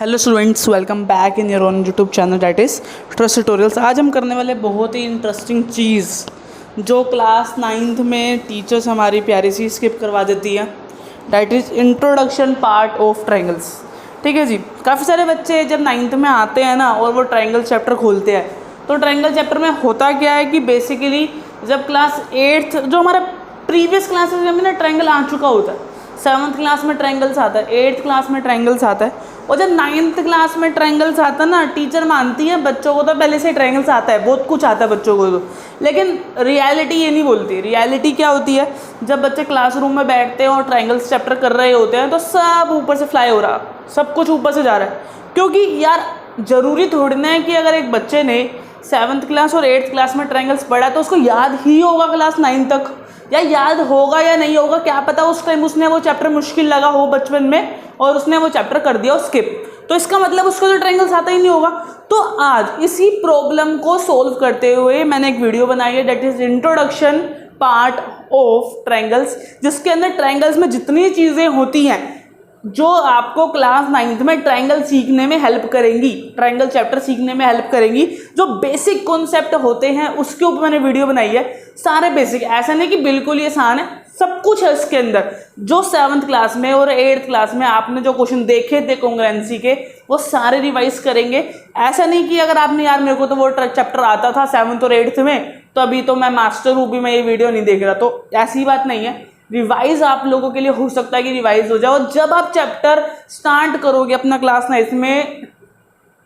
Hello students, welcome back in your own YouTube channel that is trust tutorials. आज हम करने वाले बहुत ही इंटरेस्टिंग चीज़ जो क्लास 9th में टीचर्स हमारी प्यारी सी स्किप करवा देती है, that is introduction part of triangles. ठीक है जी। काफ़ी सारे बच्चे जब 9th में आते हैं ना और वो ट्रायंगल चैप्टर खोलते हैं तो ट्रायंगल चैप्टर में होता क्या है कि बेसिकली जब क्लास 8th जो हमारा प्रीवियस क्लासेस में ना ट्रायंगल आ चुका होता है, 7th क्लास में ट्रायंगल्स आता है, 8th क्लास में ट्रायंगल्स आता है, और जब 9th क्लास में ट्रायंगल्स आता है ना, टीचर मानती है बच्चों को तो पहले से ट्रायंगल्स आता है, बहुत कुछ आता है बच्चों को तो, लेकिन रियलिटी ये नहीं बोलती। रियलिटी क्या होती है, जब बच्चे क्लासरूम में बैठते हैं और ट्रायंगल्स चैप्टर कर रहे होते हैं तो सब ऊपर से फ्लाई हो रहा, सब कुछ ऊपर से जा रहा है। क्योंकि यार ज़रूरी थोड़ी ना है कि अगर एक बच्चे ने 7th क्लास और 8th क्लास में ट्रायंगल्स पढ़ा तो उसको याद ही होगा क्लास 9 तक, या याद होगा या नहीं होगा क्या पता, उस टाइम उसने वो चैप्टर मुश्किल लगा हो बचपन में और उसने वो चैप्टर कर दिया स्किप, तो इसका मतलब उसको तो ट्रायंगल्स आता ही नहीं होगा। तो आज इसी प्रॉब्लम को सोल्व करते हुए मैंने एक वीडियो बनाई है, that is introduction part of triangles, जिसके अंदर ट्रायंगल्स में जितनी चीज़ें होती हैं जो आपको क्लास 9th में ट्रायंगल सीखने में हेल्प करेंगी, ट्रायंगल चैप्टर सीखने में हेल्प करेंगी, जो बेसिक कॉन्सेप्ट होते हैं उसके ऊपर मैंने वीडियो बनाई है। सारे बेसिक, ऐसा नहीं कि बिल्कुल ही आसान है, सब कुछ है इसके अंदर। जो 7th क्लास में और 8th क्लास में आपने जो क्वेश्चन देखे थे कॉन्ग्रुएंसी के, वो सारे रिवाइज करेंगे। ऐसा नहीं कि अगर आपने यार मेरे को तो वो चैप्टर आता था 7th और 8th में तो अभी तो मैं मास्टर हूँ भी मैं ये वीडियो नहीं देख रहा, तो ऐसी बात नहीं है। रिवाइज आप लोगों के लिए हो सकता है कि रिवाइज हो जाओ। जब आप चैप्टर स्टार्ट करोगे अपना क्लास 9 में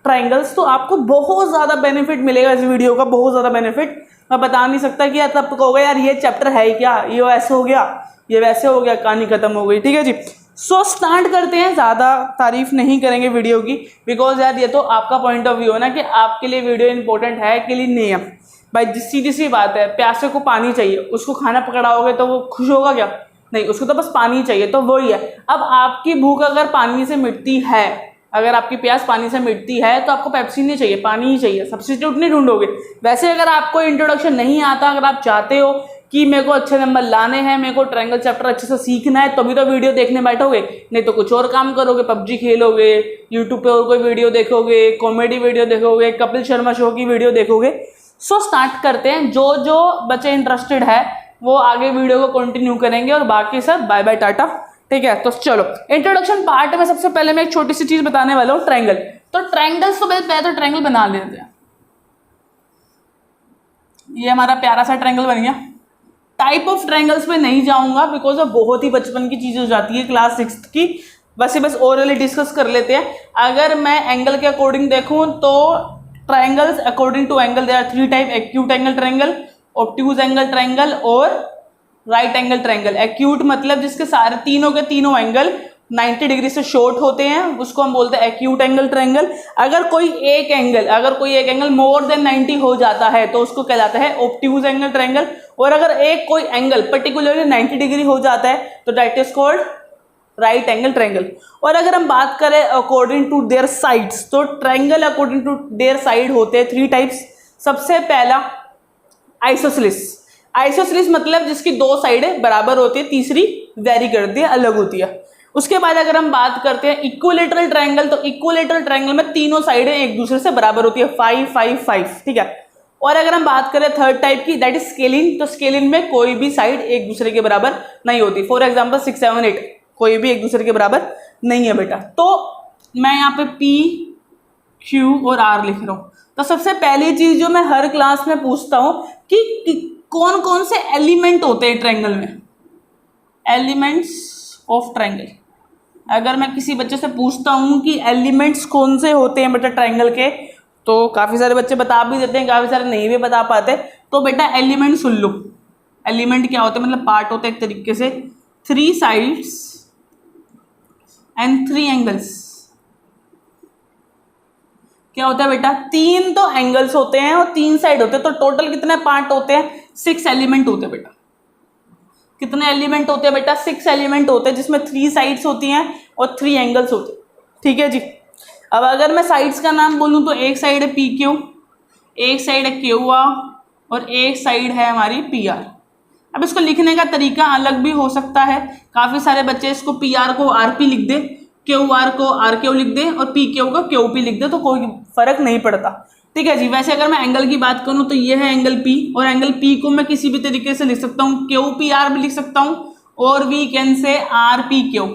ट्रायंगल्स तो आपको बहुत ज़्यादा बेनिफिट मिलेगा इस वीडियो का, बहुत ज़्यादा बेनिफिट। मैं बता नहीं सकता कि यार तब तो कहोगे यार ये चैप्टर है क्या, ये वैसे हो गया, ये वैसे हो गया, कहानी खत्म हो गई। ठीक है जी। सो स्टार्ट करते हैं। ज़्यादा तारीफ नहीं करेंगे वीडियो की, बिकॉज यार ये तो आपका पॉइंट ऑफ व्यू है ना कि आपके लिए वीडियो इंपॉर्टेंट है कि लिए नहीं है। भाई सीधी सी बात है, प्यासे को पानी चाहिए, उसको खाना पकड़ाओगे तो वो खुश होगा क्या? नहीं, उसको तो बस पानी चाहिए। तो वही है, अब आपकी भूख अगर पानी से मिटती है, अगर आपकी प्यास पानी से मिटती है तो आपको पेप्सी नहीं चाहिए, पानी ही चाहिए, सब्स्टिट्यूट नहीं ढूंढोगे। वैसे अगर आपको इंट्रोडक्शन नहीं आता, अगर आप चाहते हो कि मेरे को अच्छे नंबर लाने हैं, मेरे को ट्रायंगल चैप्टर अच्छे से सीखना है, तभी तो वीडियो देखने बैठोगे, नहीं तो कुछ और काम करोगे, पबजी खेलोगे, यूट्यूब पे और कोई वीडियो देखोगे, कॉमेडी वीडियो देखोगे, कपिल शर्मा शो की वीडियो देखोगे। सो स्टार्ट करते हैं। जो जो बच्चे इंटरेस्टेड है वो आगे वीडियो को कंटिन्यू करेंगे और बाकी सब बाय बाय टाटा। ठीक है, तो चलो इंट्रोडक्शन पार्ट में सबसे पहले मैं एक छोटी सी चीज बताने वाला हूँ, ट्रायंगल। तो ट्रायंगल्स तो पहले तो ट्रायंगल बना लेते हैं। ये हमारा प्यारा सा ट्रायंगल बन गया। टाइप ऑफ ट्रायंगल्स में नहीं जाऊंगा बिकॉज अब बहुत ही बचपन की चीज हो जाती है क्लास 6th की, बस ओरली डिस्कस कर लेते हैं। अगर मैं एंगल के अकॉर्डिंग देखूं तो triangles according to angle there are 3 types: acute angle triangle, obtuse angle triangle और राइट एंगल ट्रायंगल। एक्यूट मतलब जिसके सारे तीनों के तीनों एंगल 90 डिग्री से शॉर्ट होते हैं, उसको हम बोलते हैं एक्यूट एंगल ट्रायंगल। अगर कोई एक एंगल मोर देन 90 हो जाता है तो उसको कहलाता है ऑब्ट्यूज एंगल ट्रायंगल। और अगर कोई एंगल पर्टिकुलरली 90 डिग्री हो जाता है तो that is called right angle triangle. और अगर हम बात करें अकॉर्डिंग टू देयर साइड्स, तो triangle according to their side होते हैं 3 टाइप्स। सबसे पहला आइसोसेलेस। आइसोसेलेस मतलब जिसकी 2 साइडें बराबर होती है, तीसरी वेरी करती है, अलग होती है। उसके बाद अगर हम बात करते हैं इक्विलेटरल ट्रायंगल, तो इक्विलेटरल ट्रायंगल में तीनों साइडें एक दूसरे से बराबर होती है, 5 5 5। ठीक है। और अगर हम बात करें थर्ड टाइप की, दैट इज स्केलिन, तो स्केलिन में कोई भी साइड एक दूसरे के बराबर नहीं होती। फॉर एग्जाम्पल 6 7 8 कोई भी एक दूसरे के बराबर नहीं है बेटा। तो मैं यहाँ पे P Q और R लिख रहा हूँ। तो सबसे पहली चीज जो मैं हर क्लास में पूछता हूँ कि कौन कौन से एलिमेंट होते हैं ट्रायंगल में, एलिमेंट्स ऑफ ट्रायंगल। अगर मैं किसी बच्चे से पूछता हूँ कि एलिमेंट्स कौन से होते हैं बेटा ट्रायंगल के, तो काफ़ी सारे बच्चे बता भी देते हैं, काफ़ी सारे नहीं भी बता पाते। तो बेटा एलिमेंट सुन लो। एलिमेंट क्या होते हैं, मतलब पार्ट होते हैं एक तरीके से, 3 साइड्स एंड 3 एंगल्स। क्या होता है बेटा, 3 तो एंगल्स होते हैं और 3 साइड होते हैं, तो टोटल कितने पार्ट होते हैं, 6 एलिमेंट होते हैं बेटा। कितने एलिमेंट होते हैं बेटा, 6 एलिमेंट होते हैं, जिसमें 3 साइड्स होती हैं और 3 एंगल्स होते हैं। ठीक है जी। अब अगर मैं साइड्स का नाम बोलूं तो एक साइड है PQ, एक साइड है QR और एक साइड है हमारी PR। अब इसको लिखने का तरीका अलग भी हो सकता है, काफ़ी सारे बच्चे इसको PR को RP लिख दे, क्यू आर को आर क्यू लिख दे और पी क्यू को क्यू पी लिख दे तो कोई फर्क नहीं पड़ता। ठीक है जी। वैसे अगर मैं एंगल की बात करूं तो ये है एंगल पी, और एंगल पी को मैं किसी भी तरीके से लिख सकता हूं, क्यू पी आर भी लिख सकता हूं, और we can say R P Q.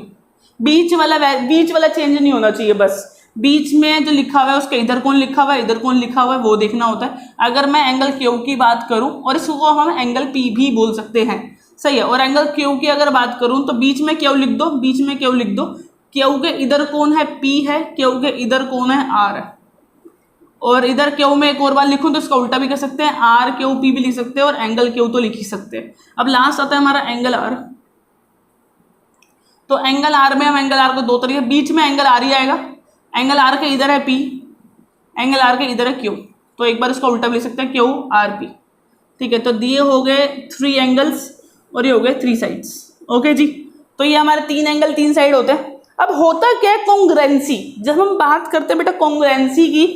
बीच वाला चेंज नहीं होना चाहिए, बस बीच में जो लिखा हुआ है उसके इधर कौन लिखा हुआ है इधर कौन लिखा हुआ है वो देखना होता है। अगर मैं एंगल क्यू की बात करूं, और इसको हम एंगल पी भी बोल सकते हैं, सही है। और एंगल क्यू की अगर बात करूं तो बीच में क्यू लिख दो, बीच में क्यू लिख दो, क्यू के इधर कौन है पी है, क्यू के इधर कौन है आर है, और इधर क्यू में एक और बार लिखूं तो इसका उल्टा भी कर सकते हैं, आर क्यू पी भी लिख सकते हैं, और एंगल क्यू तो लिख ही सकते हैं। अब लास्ट आता है हमारा एंगल आर। तो एंगल आर में हम एंगल आर को दो तरीके, बीच में एंगल आर ही आएगा, एंगल आर के इधर है पी, एंगल आर के इधर है क्यू, तो एक बार इसका उल्टा भी लिख सकते हैं क्यू आर पी। ठीक है, तो दिए हो गए 3 एंगल्स और ये हो गए 3 साइड्स। ओके जी, तो ये हमारे 3 एंगल 3 साइड होते हैं। अब होता क्या है कॉन्ग्रुएंसी, जब हम बात करते हैं बेटा कॉन्ग्रुएंसी की,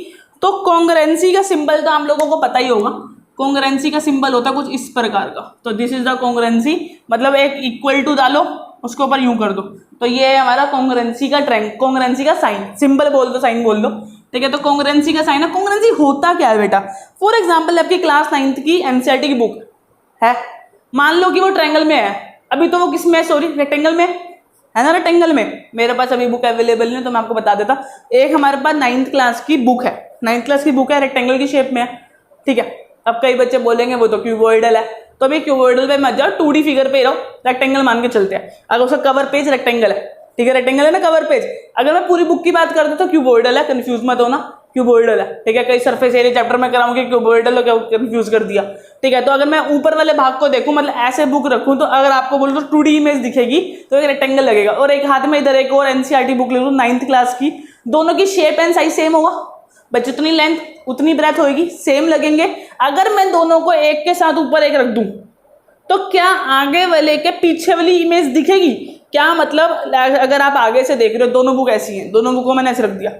तो कॉन्ग्रुएंसी का सिंबल तो हम लोगों को पता ही होगा। कॉन्ग्रुएंसी का सिंबल होता है कुछ इस प्रकार का, तो दिस इज द कॉन्ग्रुएंसी, मतलब एक इक्वल टू डालो उसके ऊपर यूं कर दो, तो ये है हमारा कॉन्ग्रुएंसी का ट्रेंड, कॉन्ग्रुएंसी का साइन, सिंबल बोल दो साइन बोल दो। ठीक है, तो कॉन्ग्रुएंसी का साइन है। कॉन्ग्रुएंसी होता क्या है बेटा, फॉर एग्जाम्पल आपकी क्लास 9th की एनसीईआरटी की बुक है, मान लो कि वो ट्रायंगल में है, अभी तो वो किस में है, सॉरी रेक्टेंगल में है ना, रेक्टेंगल में। मेरे पास अभी बुक अवेलेबल नहीं तो मैं आपको बता देता, एक हमारे पास 9th क्लास की बुक है, 9th क्लास की बुक है, रेक्टेंगल की शेप में है। ठीक है, अब कई बच्चे बोलेंगे वो तो क्यूबॉइडल है, तो अभी क्यूबॉइडल पे मत जाओ, 2D फिगर पे रहो, रेक्टेंगल मान के चलते हैं। अगर उसका कवर पेज रेक्टेंगल है, ठीक है, रेक्टेंगल है ना कवर पेज, अगर मैं पूरी बुक की बात करता तो क्यूबॉइडल है, कंफ्यूज मत होना, क्यूबॉइडल है। ठीक है, कई सरफेस एरिया चैप्टर में कराऊंगी क्यूबॉइडल को कंफ्यूज कर दिया। ठीक है, तो अगर मैं ऊपर वाले भाग को देखूं, मतलब ऐसे बुक रखूं, तो अगर आपको बोलो तो 2D इमेज दिखेगी, तो एक रेक्टेंगल लगेगा, और एक हाथ में इधर एक और एनसीईआरटी बुक ले लूं 9th क्लास की, दोनों की शेप एंड साइज सेम होगा, बच्चे जितनी लेंथ उतनी ब्रेथ होगी, सेम लगेंगे। अगर मैं दोनों को एक के साथ ऊपर एक रख दूं तो क्या आगे वाले के पीछे वाली इमेज दिखेगी? क्या मतलब, अगर आप आगे से देख रहे हो दोनों बुक ऐसी हैं, दोनों बुकों मैंने ऐसे रख दिया,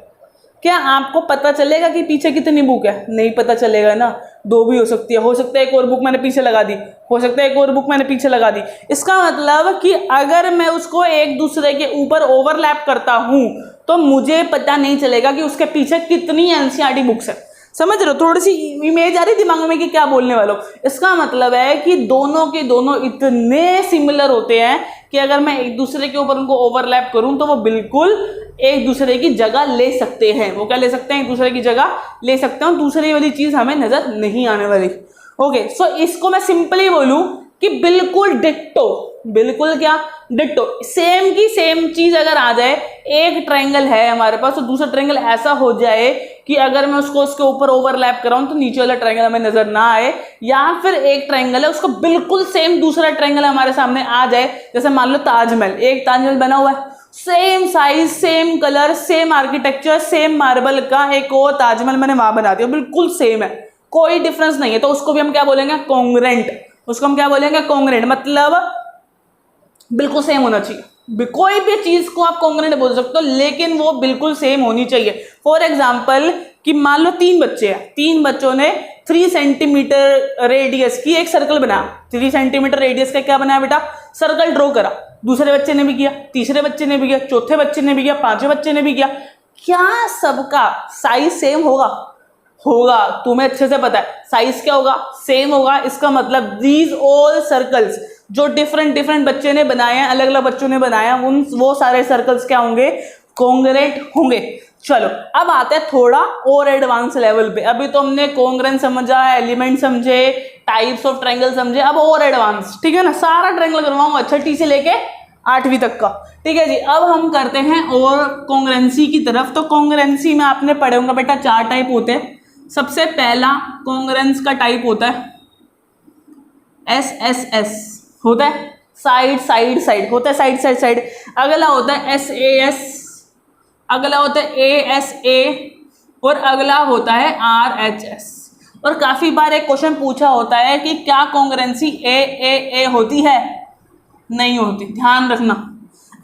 क्या आपको पता चलेगा कि पीछे कितनी बुक है? नहीं पता चलेगा ना, 2 भी हो सकती है, हो सकता है एक और बुक मैंने पीछे लगा दी, हो सकता है एक और बुक मैंने पीछे लगा दी। इसका मतलब कि अगर मैं उसको एक दूसरे के ऊपर ओवरलैप करता हूं तो मुझे पता नहीं चलेगा कि उसके पीछे कितनी एनसीईआरटी बुक्स है। समझ रहे हो, थोड़ी सी इमेज आ रही दिमाग में कि क्या बोलने वालों। इसका मतलब है कि दोनों के दोनों इतने सिमिलर होते हैं कि अगर मैं एक दूसरे के ऊपर उनको ओवरलैप करूं तो वो बिल्कुल एक दूसरे की जगह ले सकते हैं। वो क्या ले सकते हैं? एक दूसरे की जगह ले सकते हैं, दूसरी वाली चीज हमें नजर नहीं आने वाली। ओके, सो इसको मैं सिंपली बोलूं कि बिल्कुल डिट्टो, बिल्कुल क्या डिट्टो, सेम की सेम चीज अगर आ जाए, एक ट्रायंगल है हमारे पास तो दूसरा ट्रायंगल ऐसा हो जाए कि अगर मैं उसको उसके ऊपर ओवरलैप कराऊं तो नीचे वाला ट्रायंगल हमें नजर ना आए, या फिर एक ट्रायंगल है उसको बिल्कुल सेम दूसरा ट्रायंगल हमारे सामने आ जाए। जैसे मान लो ताजमहल, एक ताजमहल बना हुआ है, same size, same colour, same architecture, same marble का एक और ताजमहल मैंने वहां बना दिया, बिल्कुल सेम है, कोई डिफरेंस नहीं है, तो उसको भी हम क्या बोलेंगे? कॉन्ग्रुएंट। उसको हम क्या बोलेंगे? कॉन्ग्रुएंट, मतलब बिल्कुल सेम होना चाहिए। कोई भी चीज को आप कॉन्ग्रुएंट बोल सकते हो, लेकिन वो बिल्कुल सेम होनी चाहिए। फॉर एग्जाम्पल कि मान लो 3 बच्चे हैं, 3 बच्चों ने 3 सेंटीमीटर रेडियस की एक सर्कल बनाया, 3 सेंटीमीटर रेडियस का क्या बनाया बेटा? सर्कल ड्रॉ करा। दूसरे बच्चे ने भी किया, तीसरे बच्चे ने भी किया, चौथे बच्चे ने भी किया, 5वें बच्चे ने भी किया। क्या सबका साइज सेम होगा? होगा, तुम्हें अच्छे से पता है साइज क्या होगा? सेम होगा। इसका मतलब दीज ऑल सर्कल्स जो डिफरेंट डिफरेंट बच्चे ने बनाए हैं, अलग अलग बच्चों ने बनाया, वो सारे सर्कल्स क्या होंगे? कॉन्ग्रुएंट होंगे। चलो अब आते हैं थोड़ा और एडवांस लेवल पे। अभी तो हमने कॉन्ग्रुएंट समझा, एलिमेंट समझे, टाइप्स ऑफ ट्रायंगल समझे, अब और एडवांस, ठीक है ना, सारा ट्रायंगल करवाऊंगा 6ठी से लेके 8वीं तक का। ठीक है जी, अब हम करते हैं और कॉन्ग्रुएंसी की तरफ। तो कॉन्ग्रुएंसी में आपने पढ़े होंगे बेटा 4 टाइप होते हैं। सबसे पहला कॉन्ग्रुएंस का टाइप होता है SSS, होता है साइड साइड साइड, होता है साइड साइड साइड। अगला होता है SAS, अगला होता है ASA, और अगला होता है RHS। और काफी बार एक क्वेश्चन पूछा होता है कि क्या कॉन्ग्रुएंसी AAA होती है? नहीं होती, ध्यान रखना।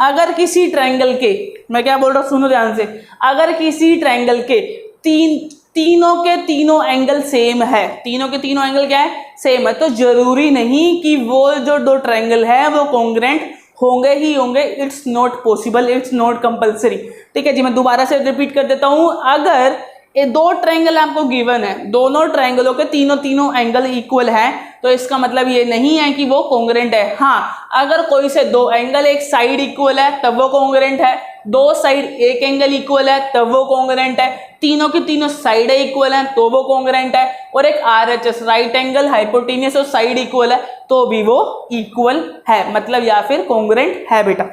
अगर किसी ट्रायंगल के, मैं क्या बोल रहा हूँ सुनो ध्यान से, अगर किसी ट्रायंगल के तीनों के तीनों एंगल सेम है, तीनों के तीनों एंगल क्या है? सेम है, तो जरूरी नहीं कि वो जो 2 ट्रायंगल है वो कॉन्ग्रुएंट होंगे ही होंगे, it's not possible, it's not compulsory. ठीक है जी, मैं दोबारा से रिपीट कर देता हूँ। अगर ये दो ट्रायंगल आपको गिवन है, दोनों ट्रायंगलों के तीनों एंगल इक्वल हैं, तो इसका मतलब ये नहीं है कि वो कॉन्ग्रुएंट है। हाँ, अगर कोई से दो एंगल एक साइड इक्वल है तब वो कॉन्ग्रुएंट है, दो साइड एक एंगल इक्वल है तब वो कॉन्ग्रुएंट है, तीनों की तीनों साइड इक्वल हैं तो वो कॉन्ग्रुएंट है, और एक आरएचएस राइट एंगल हाइपोटेन्यूस और साइड इक्वल है तो भी वो इक्वल है, मतलब या फिर कॉन्ग्रुएंट है बेटा।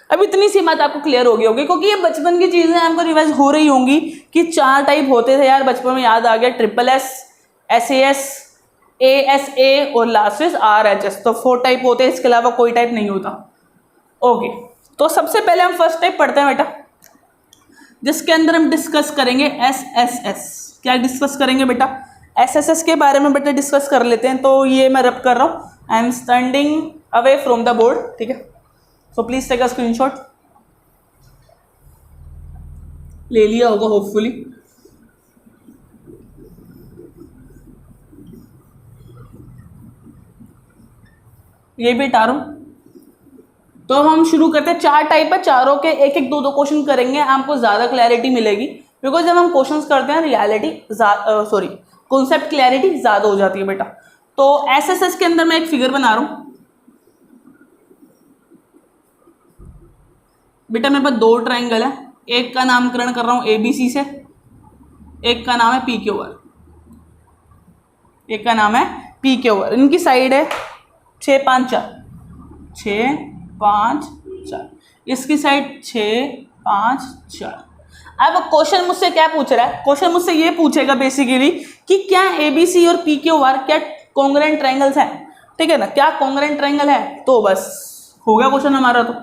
अब इतनी सी बात आपको क्लियर हो गई होगी, क्योंकि ये बचपन की चीजें आपको रिवाइज हो रही होंगी कि 4 टाइप होते थे यार, बचपन में याद आ गया, ट्रिपल एस, एसएएस, एएसए और लास्ट आरएचएस, तो 4 टाइप होते हैं, इसके अलावा कोई टाइप नहीं होता। ओके, तो सबसे पहले हम फर्स्ट टाइप पढ़ते हैं बेटा, जिसके अंदर हम डिस्कस करेंगे एसएसएस। क्या डिस्कस करेंगे बेटा? एसएसएस के बारे में बेटा डिस्कस कर लेते हैं। तो ये मैं रब कर रहा हूँ, I am standing away from the board, ठीक है, so please take a screenshot. ले लिया होगा होपफुली। ये भी हटा रहा हूं। तो हम शुरू करते हैं। 4 टाइप है, चारों के एक एक 2 क्वेश्चन करेंगे, आपको ज्यादा क्लैरिटी मिलेगी, बिकॉज जब हम क्वेश्चंस करते हैं रियलिटी सॉरी कॉन्सेप्ट क्लैरिटी ज्यादा हो जाती है बेटा। तो एसएसएस के अंदर मैं एक फिगर बना रहा हूं बेटा, मेरे पास 2 ट्राइंगल है, एक का नामकरण कर रहा हूं एबीसी से, एक का नाम है पीक्यूआर, एक का नाम है पीक्यूआर। इनकी साइड है 6 5 4, 6 5 4, इसकी साइड 6 5 4। अब क्वेश्चन मुझसे क्या पूछ रहा है? क्वेश्चन मुझसे ये पूछेगा बेसिकली कि क्या एबीसी और पीक्यूआर क्या कॉन्ग्रुएंट ट्रायंगल्स हैं, ठीक है ना, क्या कॉन्ग्रुएंट ट्रायंगल है? तो बस हो गया क्वेश्चन हमारा। तो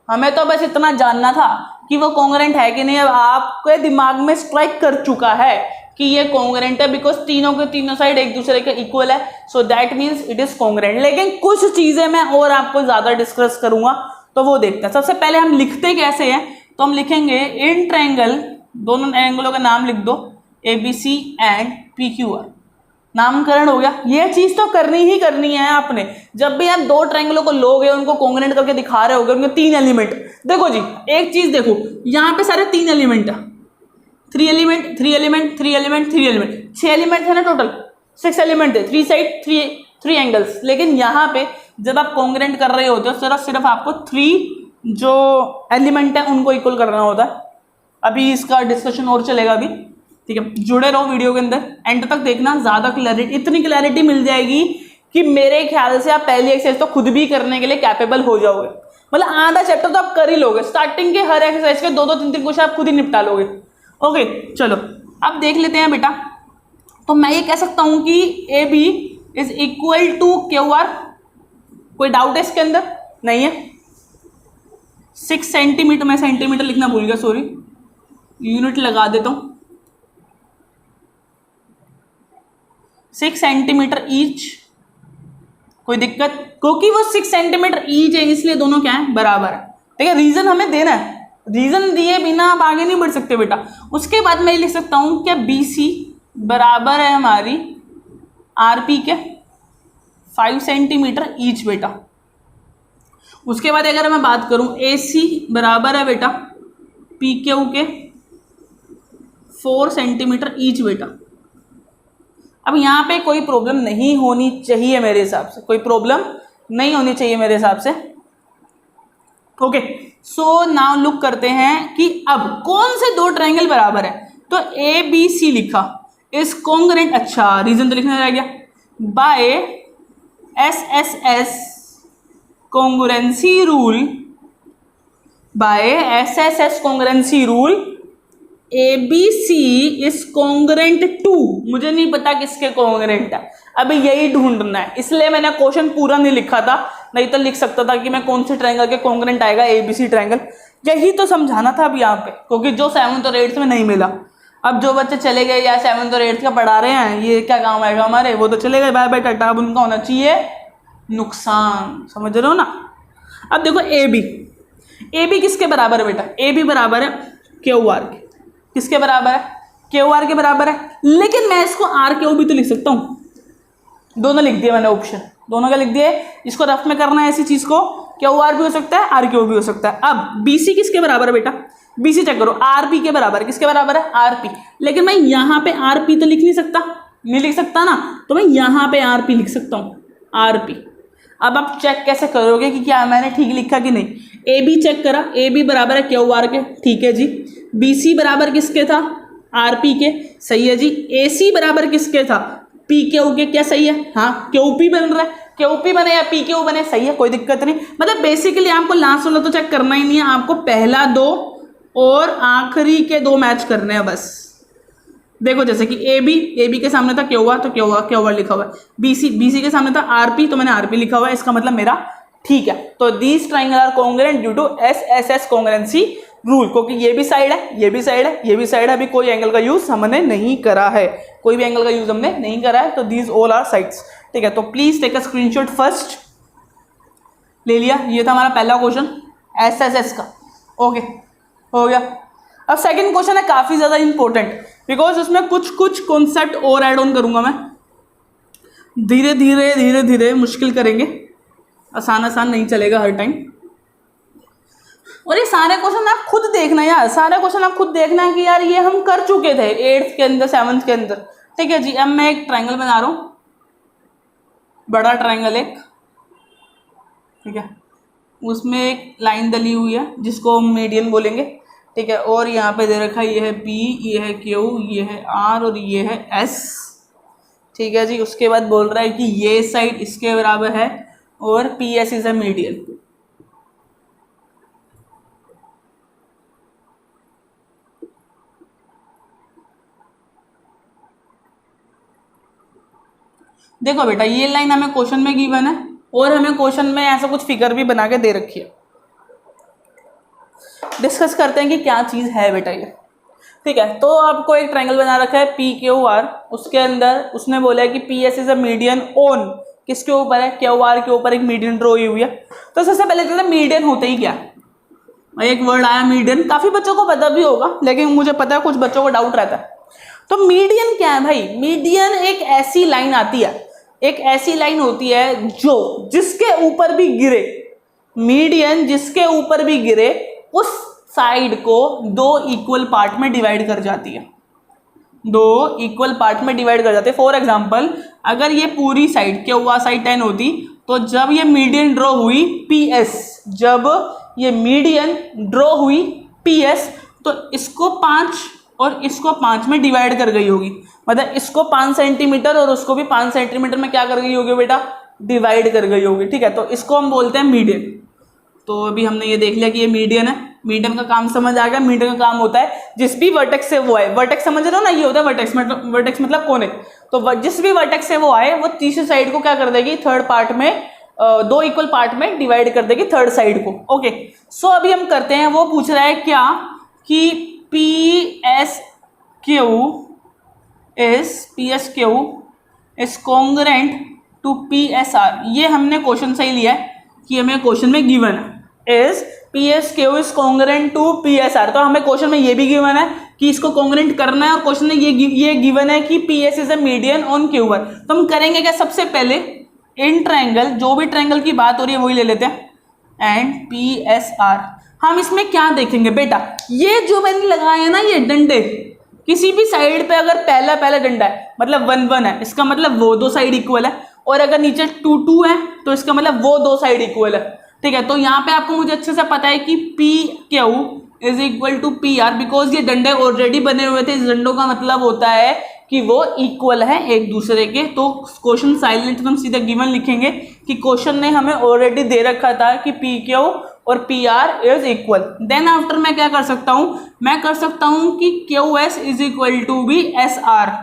हमें तो बस इतना जानना था कि वो कॉन्ग्रुएंट है कि नहीं। अब आपके दिमाग में स्ट्राइक कर चुका है कि ये कॉन्ग्रुएंट है, बिकॉज तीनों के तीनों साइड एक दूसरे के इक्वल है, so that means it is congruent. लेकिन कुछ चीजें मैं और आपको ज्यादा डिस्कस करूंगा, तो वो देखते हैं। सबसे पहले हम लिखते कैसे हैं, तो हम लिखेंगे इन ट्रायंगल, दोनों एंगलों का नाम लिख दो, एबीसी एंड पीक्यूआर। नामकरण हो गया। ये चीज तो करनी ही करनी है आपने, जब भी आप 2 ट्रायंगलों को लोगे, उनको कॉन्ग्रुएंट करके दिखा रहे होगे, उनके 3 एलिमेंट। देखो जी, एक चीज देखो, यहाँ पे सारे 3 एलिमेंट है, 3 element 3 element 3 element 3 element, 6 element है ना टोटल, 6 एलिमेंट है, 3 साइड 3 एंगल्स। लेकिन यहाँ पे जब आप कॉन्ग्रुएंट कर रहे होते हो, सिर्फ आपको 3 जो एलिमेंट है उनको इक्वल करना होता है। अभी इसका डिस्कशन और चलेगा अभी, ठीक है, जुड़े रहो वीडियो के अंदर, एंड तक देखना, ज्यादा क्लैरिटी, इतनी क्लैरिटी मिल जाएगी कि मेरे ख्याल से आप पहली एक्सरसाइज तो खुद भी करने के लिए कैपेबल हो जाओगे। मतलब आधा चैप्टर तो आप कर ही लोगे, स्टार्टिंग के हर एक्सरसाइज के 2 3 क्वेश्चन आप खुद ही निपटा लोगे। ओके चलो अब देख लेते हैं बेटा। तो मैं ये कह सकता हूं कि A B is equal to Q R. कोई डाउट है इसके अंदर? नहीं है। 6 सेंटीमीटर, मैं सेंटीमीटर लिखना भूल गया, सॉरी, यूनिट लगा देता हूं, 6 सेंटीमीटर ईच। कोई दिक्कत? क्योंकि वो 6 सेंटीमीटर ईच है, इसलिए दोनों क्या है, बराबर है। ठीक है, रीजन हमें देना है, रीजन दिए बिना आप आगे नहीं बढ़ सकते बेटा। उसके बाद मैं लिख सकता हूं क्या बीसी बराबर है हमारी आरपी के 5 सेंटीमीटर ईच बेटा। उसके बाद अगर मैं बात करूं एसी बराबर है बेटा पीक्यू के 4 सेंटीमीटर ईच बेटा। अब यहाँ पे कोई प्रॉब्लम नहीं होनी चाहिए मेरे हिसाब से, कोई प्रॉब्लम नहीं होनी चाहिए मेरे हिसाब से। ओके, सो नाउ लुक करते हैं कि अब कौन से 2 ट्रायंगल बराबर है। तो ए बी सी लिखा, इस कॉन्ग्रुएंट, अच्छा रीजन तो लिखना रह गया, by S S S congruency rule, by S S S congruency rule A B C is congruent to, मुझे नहीं पता किसके कॉन्ग्रुएंट है, अभी यही ढूंढना है, इसलिए मैंने क्वेश्चन पूरा नहीं लिखा था, नहीं तो लिख सकता था कि मैं कौन से ट्रायंगल के कॉन्ग्रुएंट आएगा, एबीसी ट्रायंगल, यही तो समझाना था अब यहाँ पे, क्योंकि जो 7th और 8th में नहीं मिला। अब जो बच्चे चले गए या 7th और 8th का पढ़ा रहे हैं, ये क्या काम आएगा हमारे, वो तो चले गए, बाय बाय टाटा। अब उनका होना चाहिए नुकसान, समझ रहे हो ना। अब देखो ए बी किसके बराबर है बेटा, ए बी बराबर है क्यू आर के, किसके बराबर है, क्यू आर के बराबर है। लेकिन मैं इसको आर क्यू भी तो लिख सकता हूं, दोनों लिख दिया मैंने ऑप्शन, दोनों का लिख दिए। इसको रफ में करना है ऐसी चीज को, क्यू आर भी हो सकता है, आर क्यू भी हो सकता है। अब बी सी किसके बराबर है बेटा, बी सी चेक करो, आर पी के बराबर, किसके बराबर है, आर पी। लेकिन मैं यहाँ पे आर पी तो लिख नहीं सकता, नहीं लिख सकता ना, तो मैं यहाँ पे आर पी लिख सकता हूँ, आर पी। अब आप चेक कैसे करोगे कि क्या मैंने ठीक लिखा कि नहीं। ए बी चेक करा, ए बी बराबर है क्यू आर के, ठीक है जी। बी सी बराबर किसके था, आर पी के, सही है जी। ए सी बराबर किसके था, पी क्यू के, क्या सही है, हाँ क्यू पी बन रहा है, क्यू पी बने या पी क्यू बने, सही है, कोई दिक्कत नहीं। मतलब बेसिकली आपको लास्ट वाला तो चेक करना ही नहीं है, आपको पहला दो और आखिरी के दो मैच करने हैं बस। देखो जैसे कि ए बी के सामने था क्यू आर, तो क्यू आर लिखा हुआ है। बी सी के सामने था आर पी, तो मैंने आर पी लिखा हुआ है, इसका मतलब मेरा ठीक है। तो these triangle are congruent due to S S S congruency rule, क्योंकि ये भी साइड है, ये भी साइड है, ये भी साइड है, अभी कोई एंगल का यूज हमने नहीं करा है, कोई भी एंगल का यूज हमने नहीं करा है, तो दीज ऑल आर साइड्स, ठीक है। तो please take a screenshot first, ले लिया, ये था हमारा पहला क्वेश्चन एस एस एस का, ओके हो गया। अब सेकंड क्वेश्चन है काफी ज्यादा इंपॉर्टेंट, बिकॉज उसमें कुछ कुछ कॉन्सेप्ट और ऐड ऑन करूंगा मैं, धीरे धीरे धीरे धीरे मुश्किल करेंगे, आसान नहीं चलेगा हर टाइम। और ये सारे क्वेश्चन आप खुद देखना यार, सारे क्वेश्चन आप खुद देखना कि यार ये हम कर चुके थे 8th के अंदर 7th के अंदर, ठीक है जी। अब मैं एक ट्रायंगल बना रहा हूँ, बड़ा ट्रायंगल एक, ठीक है, उसमें एक लाइन डली हुई है जिसको हम मीडियन बोलेंगे, ठीक है। और यहाँ पे दे रखा है ये है पी, ये है क्यू, ये है आर और ये है एस, ठीक है जी। उसके बाद बोल रहा है कि ये साइड इसके बराबर है और P S is a median. देखो बेटा ये लाइन हमें क्वेश्चन में गिवन है और हमें क्वेश्चन में ऐसा कुछ फिगर भी बना के दे रखी है। डिस्कस करते हैं कि क्या चीज है बेटा ये, ठीक है। तो आपको एक ट्रायंगल बना रखा है पी क्यू आर, उसके अंदर उसने बोला है कि P S is a median on, किसके ऊपर है, क्यू आर के ऊपर एक मीडियन ड्रॉ हुई है। तो सबसे पहले कहते हैं मीडियन होते ही क्या, एक वर्ड आया मीडियन, काफी बच्चों को पता भी होगा लेकिन मुझे पता है कुछ बच्चों को डाउट रहता है। तो मीडियन क्या है भाई, मीडियन एक ऐसी लाइन आती है, एक ऐसी लाइन होती है जो जिसके ऊपर भी गिरे, मीडियन जिसके ऊपर भी गिरे उस साइड को दो इक्वल पार्ट में डिवाइड कर जाती है, दो इक्वल पार्ट में डिवाइड कर जाते हैं। फॉर एग्जांपल अगर ये पूरी साइड क्या हुआ, साइड 10 होती, तो जब ये मीडियन ड्रॉ हुई पी एस, जब ये मीडियन ड्रॉ हुई पी एस, तो इसको 5 और इसको 5 में डिवाइड कर गई होगी, मतलब इसको 5 सेंटीमीटर और उसको भी 5 सेंटीमीटर में क्या कर गई होगी बेटा, डिवाइड कर गई होगी, ठीक है। तो इसको हम बोलते हैं मीडियन। तो अभी हमने ये देख लिया कि ये मीडियन है, मीडियन का काम समझ आ गया। मीडियन का काम होता है जिस भी वर्टेक्स से वो आए, वर्टेक्स समझ रहे हो ना, ये होता है वर्टेक्स, वर्टेक्स मतलब कोने, तो जिस भी वर्टेक्स से वो आए वो तीसरी साइड को क्या कर देगी, थर्ड पार्ट में, दो इक्वल पार्ट में डिवाइड कर देगी थर्ड साइड को, ओके। सो अभी हम करते हैं, वो पूछ रहा है क्या कि P S Q is congruent to P S R. ये हमने क्वेश्चन से ही लिया है कि हमें क्वेश्चन में गिवन है is P S Q is congruent to P S R, तो हमें क्वेश्चन में ये भी गिवन है कि इसको कॉन्ग्रुएंट करना है और क्वेश्चन में ये गिवन है कि P S is a median on Q R. तो हम करेंगे क्या, सबसे पहले इन ट्रायंगल, जो भी ट्रायंगल की बात हो रही है वही ले लेते हैं, एंड पी एस आर। हम इसमें क्या देखेंगे बेटा, ये जो मैंने लगाया है ना ये डंडे, किसी भी साइड पे अगर पहला डंडा है मतलब 1 1 है, इसका मतलब वो दो साइड इक्वल है, और अगर नीचे 2 2 है तो इसका मतलब वो दो साइड इक्वल है, ठीक है। तो यहाँ पे आपको मुझे अच्छे से पता है कि P Q is equal to P R, because ये डंडे ऑलरेडी बने हुए थे, इस डंडों का मतलब होता है कि वो इक्वल है एक दूसरे के। तो क्वेश्चन साइलेंट हम सीधा गिवन लिखेंगे कि क्वेश्चन ने हमें ऑलरेडी दे रखा था कि पी क्यू और P R is equal. Then after मैं क्या कर सकता हूँ, मैं कर सकता हूँ कि Q S is equal to B S R.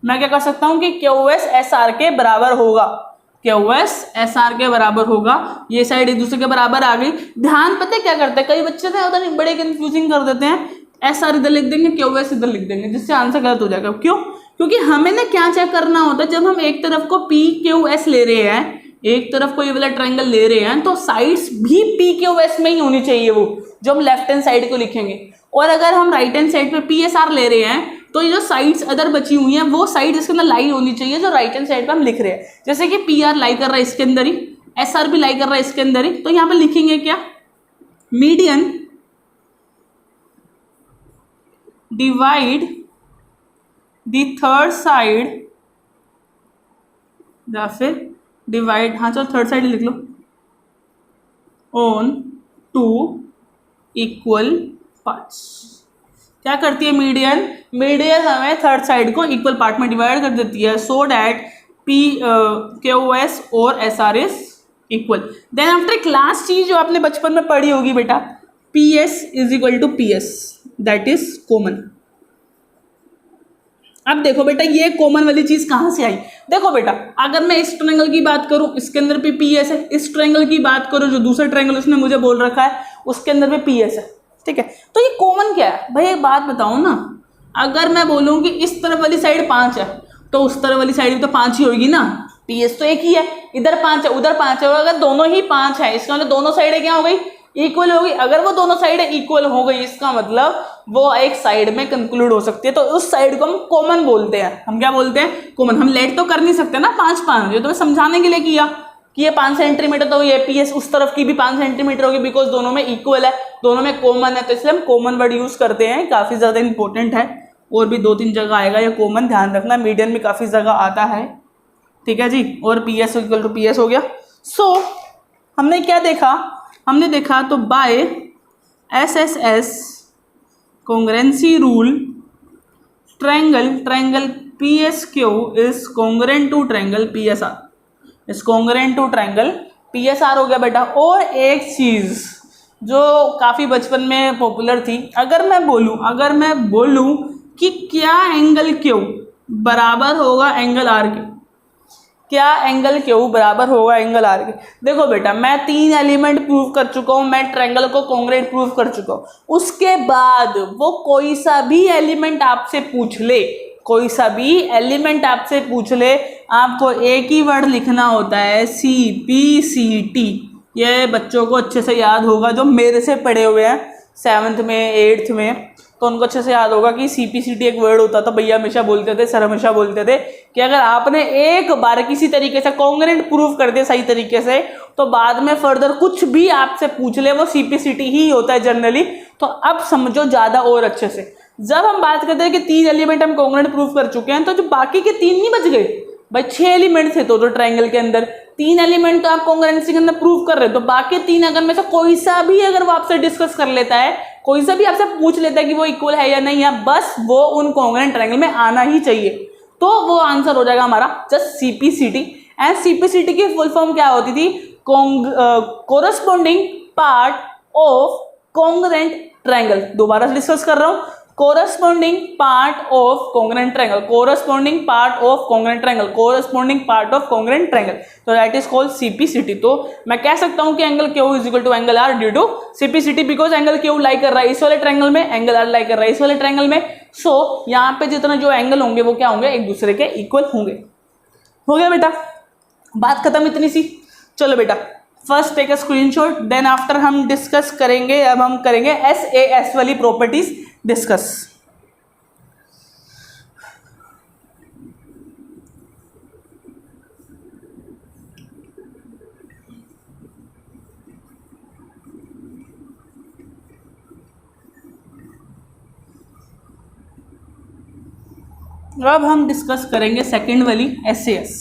मैं क्या कर सकता हूँ कि क्यू एस एस आर के बराबर होगा, क्यू एस एस आर के बराबर होगा। ये साइड एक दूसरे के बराबर आ गई। ध्यान पता है क्या करते हैं कई बच्चे थे, होता नहीं, बड़े कंफ्यूजिंग कर देते हैं, एस आर इधर लिख देंगे, क्यू एस इधर लिख देंगे, जिससे आंसर गलत हो जाएगा। क्यों? क्योंकि हमें ना क्या चेक करना होता है, जब हम एक तरफ को पी क्यू एस ले रहे हैं, एक तरफ को ये वाला ट्रायंगल ले रहे हैं, तो साइड्स भी पी क्यू एस में ही होनी चाहिए, वो जो हम लेफ्ट हैंड साइड को लिखेंगे। और अगर हम राइट हैंड साइड पे पी एस आर ले रहे हैं तो ये जो साइड्स अदर बची हुई हैं वो साइड इसके अंदर लाई होनी चाहिए जो राइट हैंड साइड पे हम लिख रहे हैं। जैसे कि पी आर लाई कर रहा है इसके अंदर ही, एस आर भी लाई कर रहा है इसके अंदर ही, तो यहाँ पे लिखेंगे क्या, median divide the third side, या फिर डिवाइड, हाँ चलो थर्ड साइड लिख लो, ऑन टू इक्वल पार्ट्स। क्या करती है मीडियन, मीडियन हमें थर्ड साइड को इक्वल पार्ट में डिवाइड कर देती है, so that P Q S और S R is equal. Then after एक लास्ट चीज जो आपने बचपन में पढ़ी होगी बेटा, P S is equal to P S, that is common. अब देखो बेटा ये कॉमन वाली चीज कहां से आई, देखो बेटा अगर मैं इस ट्रायंगल की बात करूं इसके अंदर भी पी एस है, इस ट्रायंगल की बात करूं जो दूसरा ट्रायंगल उसने मुझे बोल रखा है उसके अंदर भी पी एस है, ठीक है। तो ये कॉमन क्या है भाई, एक बात बताओ ना, अगर मैं बोलूं कि इस तरफ वाली साइड 5 है तो उस तरफ वाली साइड भी तो 5 ही होगी ना, पी एस तो एक ही है, इधर 5 है उधर 5 है, अगर दोनों ही 5 है इसका मतलब दोनों साइडें क्या हो गई, इक्वल होगी। अगर वो दोनों साइडें इक्वल हो गई इसका मतलब वो एक साइड में कंक्लूड हो सकती है, तो उस साइड को हम कॉमन बोलते हैं। हम क्या बोलते हैं, कॉमन। हम लेट तो कर नहीं सकते ना 5-5, ये तो मैं समझाने के लिए किया कि ये 5 सेंटीमीटर, तो ये पी एस उस तरफ की भी 5 सेंटीमीटर होगी, बिकॉज दोनों में इक्वल है, दोनों में कॉमन है, तो इसलिए हम कॉमन वर्ड यूज करते हैं, काफी ज्यादा इंपॉर्टेंट है। और भी 2-3 जगह आएगा ये कॉमन, ध्यान रखना, मीडियन में काफी जगह आता है, ठीक है जी। और P S equal to P S हो गया। सो हमने क्या देखा, हमने देखा तो by S S S congruency rule triangle P S Q is congruent to triangle P S R, is congruent to triangle P S R हो गया बेटा। और एक चीज जो काफी बचपन में पॉपुलर थी, अगर मैं बोलूं कि क्या एंगल क्यू बराबर होगा एंगल आर के, क्या एंगल क्यू बराबर होगा एंगल आर के। देखो बेटा मैं 3 एलिमेंट प्रूव कर चुका हूं, मैं ट्रायंगल को कॉन्ग्रेंट प्रूव कर चुका हूं, उसके बाद वो कोई सा भी एलिमेंट आपसे पूछ ले, कोई सा भी एलिमेंट आपसे पूछ ले, आपको एक ही वर्ड लिखना होता है, सी पी सी टी। ये बच्चों को अच्छे से याद होगा जो मेरे से पढ़े हुए हैं 7th में 8th में, तो उनको अच्छे से याद होगा कि CPCT एक वर्ड होता था, भैया हमेशा बोलते थे, सर हमेशा बोलते थे कि अगर आपने एक बार किसी तरीके से कॉन्ग्रेंट प्रूव कर दिया सही तरीके से, तो बाद में फर्दर कुछ भी आपसे पूछ ले वो CPCT ही होता है जनरली। तो अब समझो ज्यादा और अच्छे से, जब हम बात करते हैं कि 3 एलिमेंट हम कॉन्ग्रेंट प्रूव कर चुके हैं, तो जो बाकी के 3 नहीं बच गए भाई, 6 एलिमेंट थे तो ट्रायंगल के अंदर 3 एलिमेंट तो आप कॉन्ग्रेंसी के अंदर प्रूव कर रहे हो, तो बाकी 3 अगर में से कोई सा भी अगर वो आपसे डिस्कस कर लेता है, कोई सा भी आपसे पूछ लेता है कि वो इक्वल है या नहीं है, बस वो उन कॉन्ग्रेंट ट्रायंगल में आना ही चाहिए, तो वो आंसर हो जाएगा हमारा जस्ट CPCT। एंड CPCT की फुल फॉर्म क्या होती थी, corresponding part of congruent triangle. दोबारा से डिस्कस कर रहा हूं, corresponding part of congruent triangle, corresponding part of congruent triangle, corresponding part of congruent triangle, so that is called CPCT। तो मैं कह सकता हूं कि angle Q is equal to angle R due to CPCT, because angle Q lie कर रहा है इस वाले ट्रायंगल में, एंगल R लाई कर रहा है इस वाले ट्रायंगल में, सो यहाँ पे जितना जो एंगल होंगे वो क्या होंगे, एक दूसरे के इक्वल होंगे। हो गया बेटा, बात खत्म इतनी सी। चलो बेटा first take a screenshot, then after हम डिस्कस करेंगे, अब हम करेंगे SAS वाली प्रॉपर्टीज डिस्कस। अब हम डिस्कस करेंगे सेकंड वाली SAS।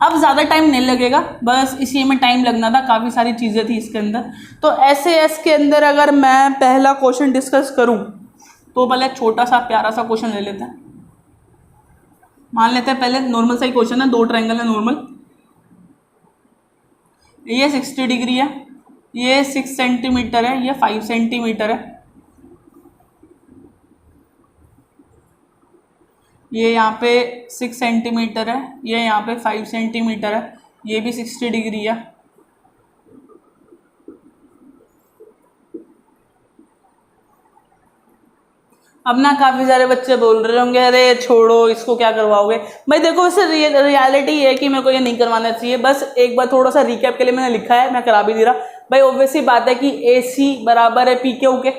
अब ज़्यादा टाइम नहीं लगेगा, बस इसी में टाइम लगना था, काफ़ी सारी चीज़ें थी इसके अंदर। तो SAS के अंदर अगर मैं पहला क्वेश्चन डिस्कस करूं, तो पहले छोटा सा प्यारा सा क्वेश्चन ले लेते हैं। मान लेते हैं पहले नॉर्मल सा ही क्वेश्चन है, 2 ट्रायंगल है नॉर्मल, ये 60 डिग्री है, ये 6 सेंटीमीटर है, ये 5 सेंटीमीटर है, ये यहाँ पे 6 सेंटीमीटर है, ये यहाँ पे 5 सेंटीमीटर है, ये भी 60 डिग्री है। अब ना काफ़ी सारे बच्चे बोल रहे होंगे अरे छोड़ो इसको क्या करवाओगे। भाई देखो वैसे रियलिटी ये है कि मेरे को ये नहीं करवाना चाहिए, बस एक बार थोड़ा सा रिकैप के लिए मैंने लिखा है, मैं करा भी दे रहा। भाई ऑब्वियसली बात है कि AC बराबर है PQ के,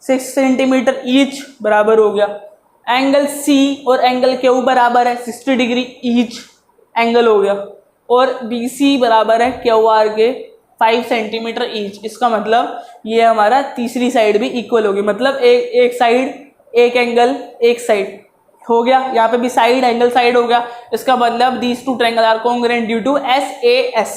6 सेंटीमीटर ईच बराबर हो गया। एंगल C और एंगल Q बराबर है 60 डिग्री ईच एंगल हो गया। और BC बराबर है QR के 5 सेंटीमीटर ईच। इसका मतलब ये हमारा तीसरी साइड भी इक्वल होगी, मतलब एक साइड एक एंगल एक साइड हो गया, यहाँ पे भी साइड एंगल साइड हो गया। इसका मतलब these two triangle are congruent due to SAS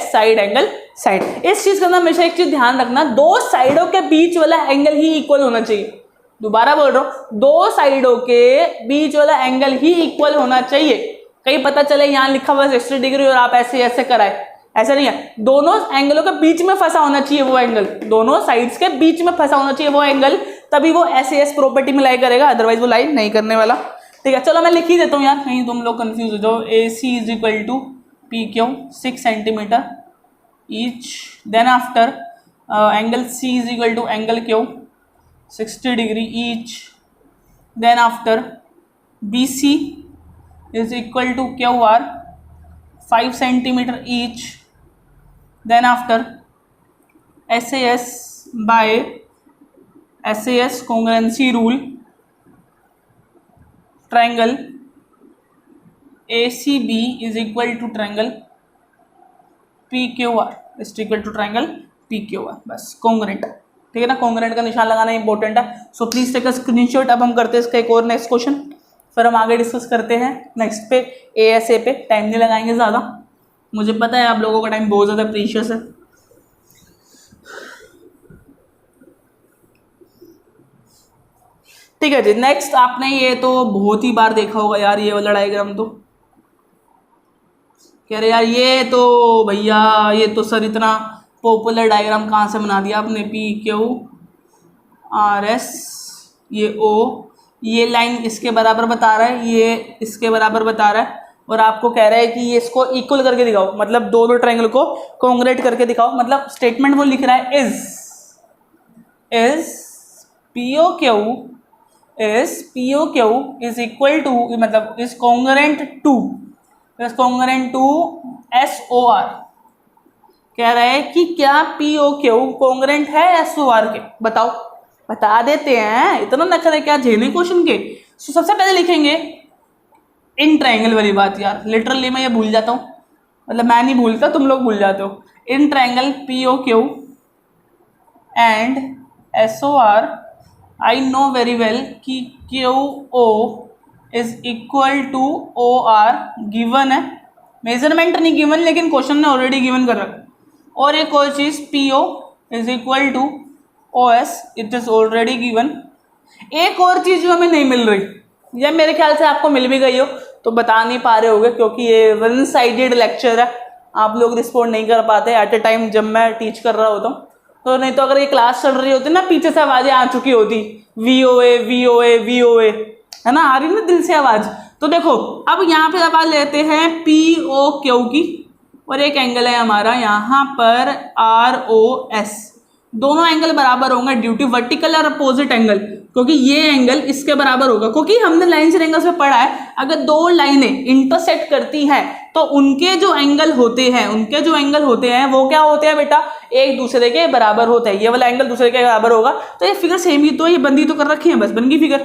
side angle side. इस चीज का ना हमेशा एक चीज ध्यान रखना, दो साइडों के बीच वाला एंगल ही इक्वल होना चाहिए। दोबारा बोल रहा हूं, दो साइडों के बीच वाला एंगल ही इक्वल होना चाहिए। कहीं पता चले यहाँ लिखा हुआ 60 डिग्री और आप ऐसे कराए, ऐसा नहीं है। दोनों एंगलों के बीच में फंसा होना चाहिए वो एंगल, दोनों साइड्स के बीच में फंसा होना चाहिए वो एंगल, तभी वो SAS प्रॉपर्टी में लाई करेगा, अदरवाइज वो लाई नहीं करने वाला। ठीक है, चलो मैं लिख ही देता हूँ यार, कहीं तुम लोग कंफ्यूज हो जाओ। AC is equal to PQ 6 centimetre each, then after angle C is equal to angle Q 60 degree each, then after BC is equal to QR 5 centimetre each, then after SAS by SAS congruency rule, triangle ACB is equal to triangle PQR is equal to triangle PQR, बस congruent। ठीक है ना, congruent का निशान लगाना important है। So please take a screenshot. अब हम करते हैं इसका एक और नेक्स्ट क्वेश्चन, फिर हम आगे डिस्कस करते हैं नेक्स्ट पे ASA पे। टाइम नहीं लगाएंगे ज़्यादा, मुझे पता है आप लोगों का टाइम बहुत ज़्यादा प्रीशियस है। ठीक है जी, नेक्स्ट आपने ये तो बहुत ही बार देखा होगा यार, ये वाला डायग्राम तो कह रहे यार ये तो भैया ये तो सर इतना पॉपुलर डायग्राम कहाँ से बना दिया आपने, PQRS, ये O, ये लाइन इसके बराबर बता रहा है, ये इसके बराबर बता रहा है, और आपको कह रहा है कि ये इसको इक्वल करके दिखाओ, मतलब दोनों ट्रायंगल को कॉन्ग्रुएंट करके दिखाओ। मतलब स्टेटमेंट वो लिख रहा है is POQ is equal to, मतलब इज कॉन्ग्रुएंट टू SOR। कह रहा है कि क्या POQ कॉन्ग्रुएंट है SOR के, बताओ। बता देते हैं, इतना नखरे क्या झेले क्वेश्चन के। तो सबसे पहले लिखेंगे इन ट्रायंगल वाली बात यार, लिटरली मैं ये भूल जाता हूँ, मतलब मैं नहीं भूलता, तुम लोग भूल जाते हो। In triangle POQ and SOR I know very well कि QO is equal to OR given है, मेजरमेंट नहीं गिवन, लेकिन क्वेश्चन ने ऑलरेडी गिवन कर रखा। और एक और चीज PO is equal to OS, it is already given. एक और चीज जो हमें नहीं मिल रही, या मेरे ख्याल से आपको मिल भी गई हो तो बता नहीं पा रहे होगे, क्योंकि ये वन साइडेड लेक्चर है, आप लोग रिस्पॉन्ड नहीं कर पाते एट ए टाइम जब मैं टीच कर रहा होता हूँ। तो नहीं तो अगर ये क्लास चल रही होती ना, पीछे से आवाजें आ चुकी होती, VOA है ना, आ रही ना दिल से आवाज। तो देखो अब यहाँ पे आवाज लेते हैं POQ की, और एक एंगल है हमारा यहाँ पर ROS। दोनों एंगल बराबर होंगे ड्यू टू वर्टिकल और अपोजिट एंगल, क्योंकि ये एंगल इसके बराबर होगा, क्योंकि हमने लाइन्स एंगल से पढ़ा है अगर दो लाइनें इंटरसेक्ट करती हैं तो उनके जो एंगल होते हैं वो क्या होते हैं बेटा, एक दूसरे के बराबर होते हैं। ये वाला एंगल दूसरे के बराबर होगा, तो ये फिगर सेम ही तो, ये बंदी तो कर रखी है, बस बन गई फिगर,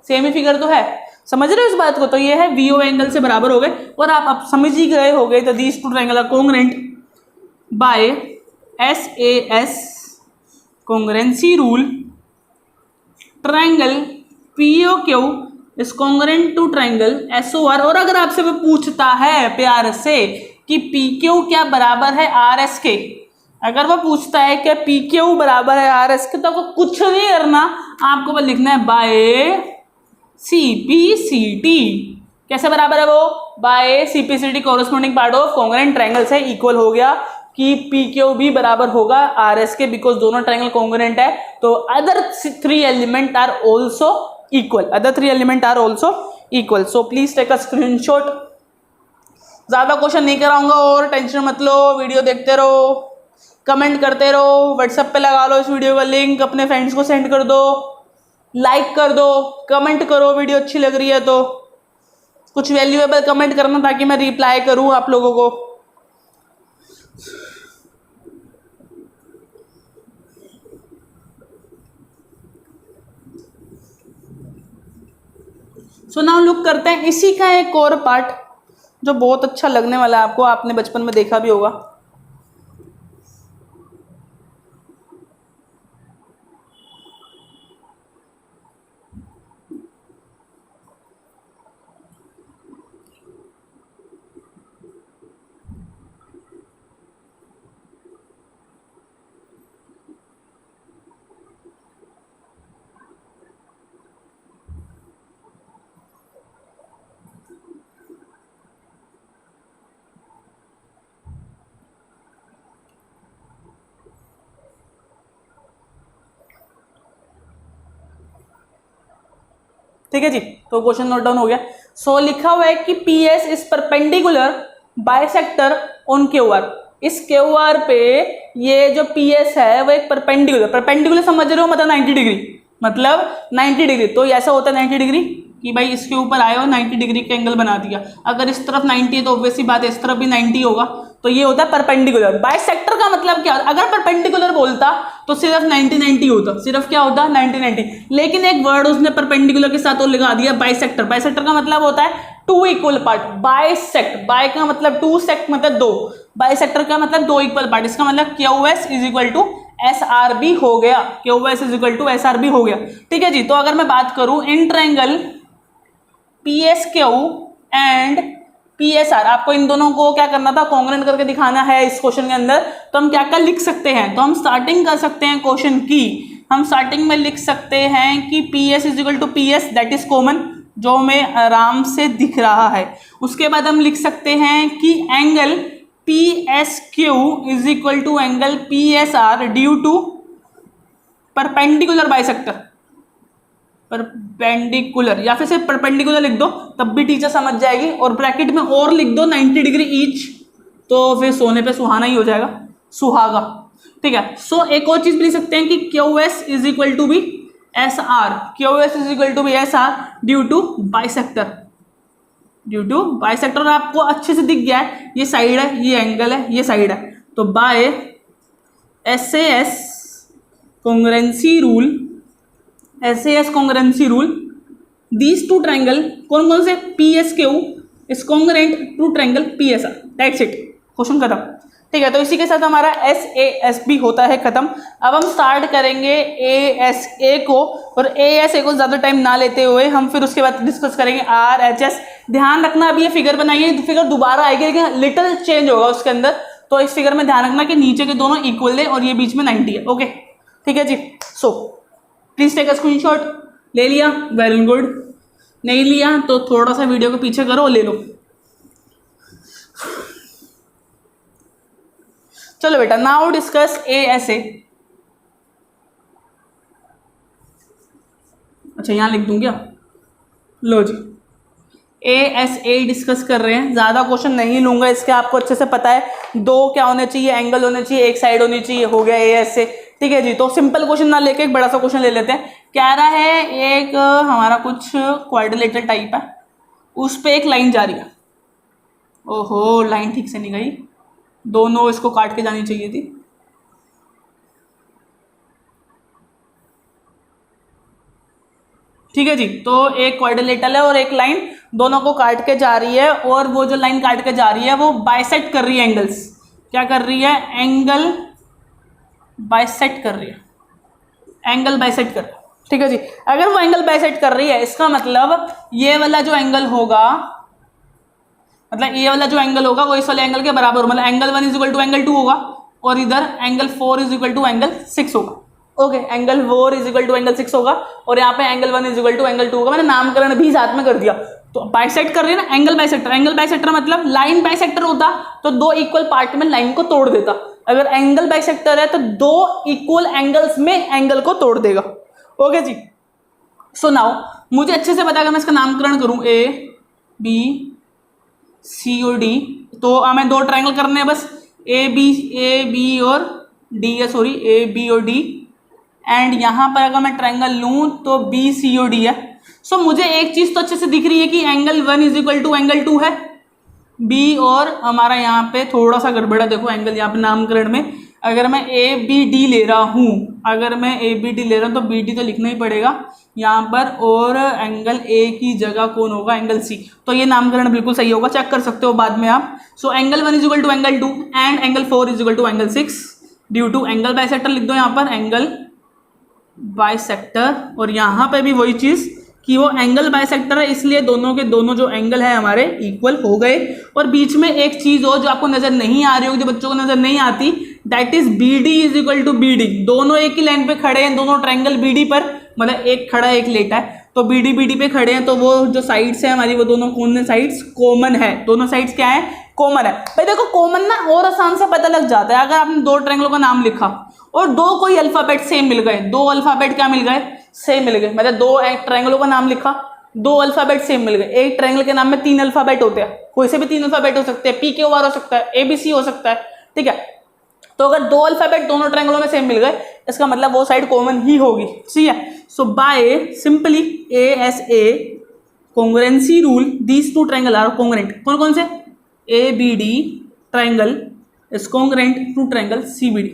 सेम ही फिगर तो है। समझ रहे हो इस बात को? तो ये है VO एंगल से बराबर हो गए, और आप समझ ही गए हो गए। तो these two triangle are congruent by SAS congruency rule, triangle POQ is congruent to triangle SOR। और अगर आपसे वो पूछता है प्यार से कि PQ क्या बराबर है RS के, अगर वो पूछता है कि PQ बराबर है RS के, तो आपको कुछ नहीं करना, आपको बस लिखना है बाय CPCT। कैसे बराबर है वो? By CPCT corresponding part of congruent triangle से इक्वल हो गया कि PQ भी बराबर होगा RS के, बिकॉज दोनों ट्रायंगल कॉन्ग्रुएंट है। तो other three element are also equal, so please take a screenshot. ज्यादा क्वेश्चन नहीं कराऊंगा और टेंशन मत लो, वीडियो देखते रहो, कमेंट करते रहो, व्हाट्सएप पे लगा लो इस वीडियो का लिंक, अपने फ्रेंड्स को सेंड कर दो, लाइक कर दो, कमेंट करो, वीडियो अच्छी लग रही है तो कुछ वैल्यूएबल कमेंट करना ताकि मैं रिप्लाई करूं आप लोगों को। सो नाउ लुक करते हैं इसी का एक और पार्ट, जो बहुत अच्छा लगने वाला है आपको, आपने बचपन में देखा भी होगा। ठीक है जी, तो क्वेश्चन नोट डाउन हो गया। सो लिखा हुआ है कि P S is perpendicular bisector on Q R. इस क्यू आर पे ये जो पी एस है वो एक परपेंडिकुलर, परपेंडिकुलर समझ रहे हो मतलब 90 डिग्री, मतलब 90 डिग्री। तो ऐसा होता है 90 डिग्री कि भाई इसके ऊपर आए और 90 डिग्री का एंगल बना दिया। अगर इस तरफ 90 है तो ऑब्वियसली बात है इस तरफ भी 90 होगा। तो ये होता है परपेंडिकुलर। बाइसेक्टर का मतलब क्या होता? अगर परपेंडिकुलर बोलता तो सिर्फ 90-90 होता, सिर्फ क्या होता 90-90। लेकिन एक वर्ड उसने परपेंडिकुलर के साथ और लगा दिया बाइसेक्टर। बाइसेक्टर का मतलब होता है two equal part. Bisect, by का मतलब टू, सेक्ट मतलब दो, बाइसेक्टर का मतलब दो इक्वल पार्ट। इसका मतलब Q S is equal to S R B हो गया, Q S is equal to S R B हो गया। ठीक है जी, तो अगर मैं बात करूं in triangle P S Q and P S are, आपको इन दोनों को क्या करना था, कॉन्ग्रुएंट करके दिखाना है इस क्वेश्चन के अंदर। तो हम क्या क्या लिख सकते हैं, तो हम स्टार्टिंग कर सकते हैं क्वेश्चन की। हम स्टार्टिंग में लिख सकते हैं कि P S is equal to P S, that is common, जो हमें आराम से दिख रहा है। उसके बाद हम लिख सकते हैं कि angle P S Q is equal to angle P S R due to perpendicular bisector. Perpendicular या फिर सिर्फ परपेंडिकुलर लिख दो तब भी टीचर समझ जाएगी, और ब्रैकेट में और लिख दो 90 डिग्री ईच, तो फिर सोने पे सुहाना ही हो जाएगा, सुहागा। ठीक है, सो एक और चीज भी लिख सकते हैं कि Q S is equal to B S R, Q S is equal to B S R due to bisector, due to bisector. आपको अच्छे से दिख गया है, ये साइड है, ये एंगल है, ये साइड है। तो by S A S congruency rule, SAS congruency rule, these two triangle, कौन कौन से, P S Q is congruent to triangle P S R, that's it, question खत्म। ठीक है, तो इसी के साथ हमारा SAS भी होता है खत्म। अब हम स्टार्ट करेंगे ASA को, और ASA को ज़्यादा टाइम ना लेते हुए हम फिर उसके बाद डिस्कस करेंगे RHS। ध्यान रखना अभी ये फिगर बनाइए, फिगर दोबारा आएगी लेकिन लिटिल चेंज होगा उसके अंदर, तो इस फिगर में ध्यान रखना कि नीचे के दोनों इक्वल है और ये बीच में 90 है। ओके, ठीक है जी। So please take a screenshot. ले लिया, वेरी गुड। नहीं लिया तो थोड़ा सा वीडियो को पीछे करो, ले लो। चलो बेटा, नाउ डिस्कस ASA। अच्छा यहां लिख दूं क्या, लो जी, ASA डिस्कस कर रहे हैं। ज्यादा क्वेश्चन नहीं लूंगा इसके, आपको अच्छे से पता है, दो क्या होने चाहिए, एंगल होने चाहिए, एक साइड होनी चाहिए, हो गया ASA। ठीक है जी, तो सिंपल क्वेश्चन ना लेके एक बड़ा सा क्वेश्चन ले लेते हैं। कह रहा है एक हमारा कुछ क्वाड्रिलेटरल टाइप है, उस पे एक लाइन जा रही है। ओहो, लाइन ठीक से नहीं गई, दोनों इसको काट के जानी चाहिए थी। ठीक है जी, तो एक क्वाड्रिलेटरल है और एक लाइन दोनों को काट के जा रही है, और वो जो लाइन काट के जा रही है वो बाइसेक्ट कर रही है एंगल्स। क्या कर रही है, एंगल बाइसेक्ट कर रही है, एंगल बाइसेक्ट कर रही है। ठीक है जी, अगर वो एंगल बाइसेक्ट कर रही है इसका मतलब ये वाला जो एंगल होगा, मतलब ये वाला जो एंगल होगा वो इस वाले एंगल के बराबर, मतलब angle 1 is equal to angle 2 होगा, और इधर angle 4 is equal to angle 6 होगा। Okay, angle 4 is equal to angle 6 होगा, और यहाँ पे angle 1 is equal to angle 2 होगा। मैंने नामकरण भी साथ में कर दिया। तो बाइसेक्ट कर रही है ना, एंगल बाइसेक्टर। एंगल बाइसेक्टर मतलब लाइन बाइसेक्टर होता तो दो इक्वल पार्ट में लाइन को तोड़ देता, अगर एंगल बाइसेक्टर है तो दो इक्वल एंगल्स में एंगल को तोड़ देगा। ओके जी, सो नाउ मुझे अच्छे से पता, अगर मैं इसका नामकरण करूं ABCOD, तो हमें दो ट्रायंगल करने हैं बस, AB और D है, सॉरी AB और D, एंड यहाँ पर अगर मैं ट्रायंगल लूँ तो BCOD है। सो मुझे एक चीज़ तो अच्छे से दिख रही है कि angle 1 is equal to angle 2 है, B, और हमारा यहाँ पे थोड़ा सा गड़बड़ा, देखो एंगल यहाँ पे नामकरण में, अगर मैं ए बी डी ले रहा हूँ, अगर मैं ए बी डी ले रहा हूँ तो बी डी तो लिखना ही पड़ेगा यहाँ पर, और एंगल ए की जगह कौन होगा, एंगल सी। तो ये नामकरण बिल्कुल सही होगा, चेक कर सकते हो बाद में आप। So angle 1 is equal to angle 2 and angle 4 is equal to angle 6 due to angle bisector लिख दो यहाँ पर, एंगल बाइसेक्टर। और यहाँ पे भी वही चीज़ कि वो एंगल बाइसेक्टर है, इसलिए दोनों के दोनों जो एंगल है हमारे इक्वल हो गए। और बीच में एक चीज़ हो जो आपको नज़र नहीं आ रही होगी, जो बच्चों को नज़र नहीं आती, that is B D is equal to B D. दोनों एक ही लाइन पे खड़े हैं, दोनों ट्रायंगल बी डी पर, मतलब एक खड़ा है एक लेटा है, तो बी डी पे खड़े हैं, तो वो जो साइड्स है हमारी वो दोनों कौन है, साइड्स कॉमन है। दोनों साइड्स क्या है, कॉमन है। भाई देखो कॉमन ना और आसान से पता लग जाता है। अगर आपने दो ट्रायंगलों का नाम लिखा और दो कोई अल्फाबेट सेम मिल गए, दो अल्फाबेट क्या मिल गए, सेम मिल गए, मतलब दो ट्रायंगलों का नाम लिखा, दो अल्फाबेट सेम मिल गए। एक ट्रायंगल के नाम में 3 अल्फाबेट होते हैं, कोई से भी 3 अल्फाबेट हो सकते हैं, पी क्यू आर हो सकता है, ABC हो सकता है, ठीक है। तो अगर दो अल्फाबेट दोनों ट्रायंगलों में सेम मिल गए, इसका मतलब वो साइड कॉमन ही होगी, ठीक है। So by simply ASA congruency rule these two triangle are congruent. कौन कौन से, ABD triangle is congruent to triangle CBD।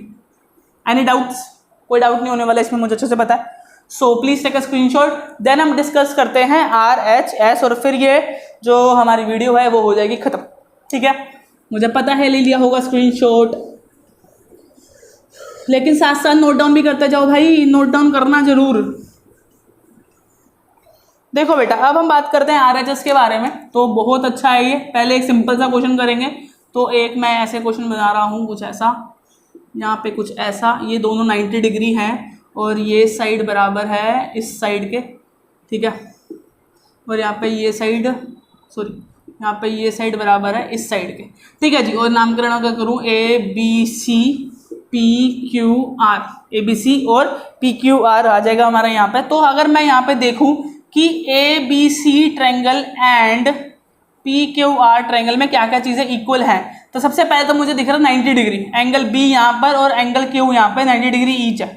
Any doubts, कोई डाउट नहीं होने वाला इसमें, मुझे अच्छे से पता है। So please take a screenshot, then हम डिस्कस करते हैं RHS, और फिर ये जो हमारी वीडियो है वो हो जाएगी खत्म, ठीक है। मुझे पता है ले लिया होगा स्क्रीनशॉट, लेकिन साथ साथ नोट डाउन भी करते जाओ भाई, नोट डाउन करना जरूर। देखो बेटा, अब हम बात करते हैं RHS के बारे में, तो बहुत अच्छा है ये। पहले एक सिंपल सा क्वेश्चन करेंगे, तो एक मैं ऐसे क्वेश्चन बना रहा हूँ, कुछ ऐसा, यहाँ पे कुछ ऐसा, ये दोनों 90 डिग्री हैं और ये साइड बराबर है इस साइड के, ठीक है। और यहाँ पे ये साइड, सॉरी यहाँ पे ये साइड बराबर है इस साइड के, ठीक है जी। और नामकरण अगर करूँ ABC PQR, ABC और PQR आ जाएगा हमारा यहाँ पे। तो अगर मैं यहाँ पे देखूँ कि ABC triangle and PQR triangle में क्या क्या चीज़ें इक्वल हैं, तो सबसे पहले तो मुझे दिख रहा है 90 डिग्री, एंगल B यहाँ पर और एंगल Q यहाँ पे 90 डिग्री ईच है,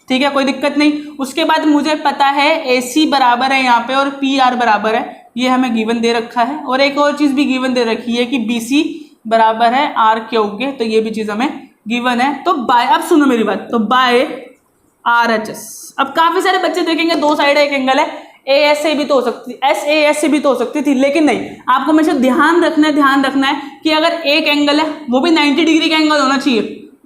ठीक है, कोई दिक्कत नहीं। उसके बाद मुझे पता है AC बराबर है यहाँ पे और PR बराबर है, ये हमें गिवन दे रखा है। और एक और चीज़ भी गिवन दे रखी है कि BC बराबर है RQ के, तो ये भी चीज़ हमें गिवन है। तो बाय, अब सुनो मेरी बात, तो बाय RHS। अब काफ़ी सारे बच्चे देखेंगे दो साइड है एक एंगल है, ASA भी तो हो सकती थी, SAS भी तो हो सकती थी, लेकिन नहीं, आपको हमेशा ध्यान रखना है कि अगर एक एंगल है वो भी 90 डिग्री का एंगल होना चाहिए।